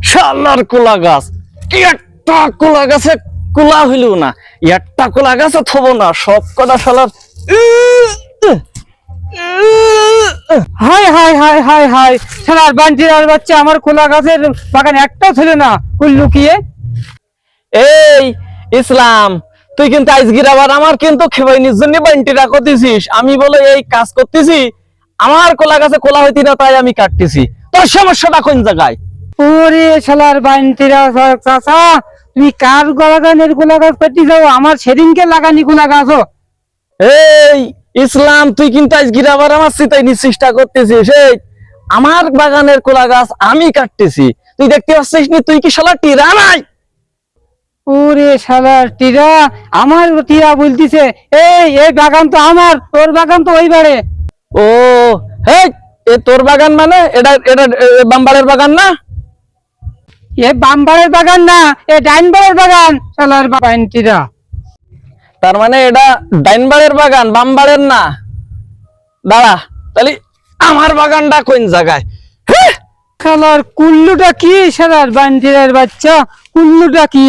শালার কোলা গাছ, একটা কোলা গাছে কোলা হইল না, একটা কোলা গাছে থব না, সব কটা শালার। High high high high high, শালার বান্টিরার বাচ্চা, আমার খোলা গাছের বাগান একটাও ছিল না, কই লুকিয়ে। এই ইসলাম, তুই কিন্তু আজগির আবার আমার কিন্তু খেবাইনির জন্য বান্টিরা করতেছিস। আমি বলে এই কাজ করতেছি, আমার কোলা গাছে কোলা হইতি না, তাই আমি কাটতেছি। তোর সমস্যাটা কোন জায়গায়? ওরে শালার বান্টিরা চাচা, তুমি কার বাগানের খোলা গাছ কাটি যাও? আমার সেদিনকে লাগানি খোলা গাছ। এই ইসলাম, তুই কিন্তু আজগির আবার আমার চিতাই চেষ্টা করতেছিস। এই আমার বাগানের কোলা গাছ আমি কাটতেছি, তুই দেখতে পাচ্ছিস নি? তুই কি শালা টিরা নাই? ওরে শালার টিরা, আমার টিরা বলতিছে এই বাগান তো আমার, তোর বাগান তো ওই বাড়ে। ও হেই, এ তোর বাগান মানে এটা এটা বাম্বারের বাগান না? এ বামবাড়ের বাগান না, এ ডাইনবাড়ের বাগান, শালার বান্টিরা। তার মানে এটা ডাইনবাড়ের বাগান, বামবাড়ের না? দাঁড়া, তাহলে আমার বাগানটা কোন জায়গায়? শালার কুল্লুটা কি? শালার বান্টিরার বাচ্চা, কুল্লুটা কি?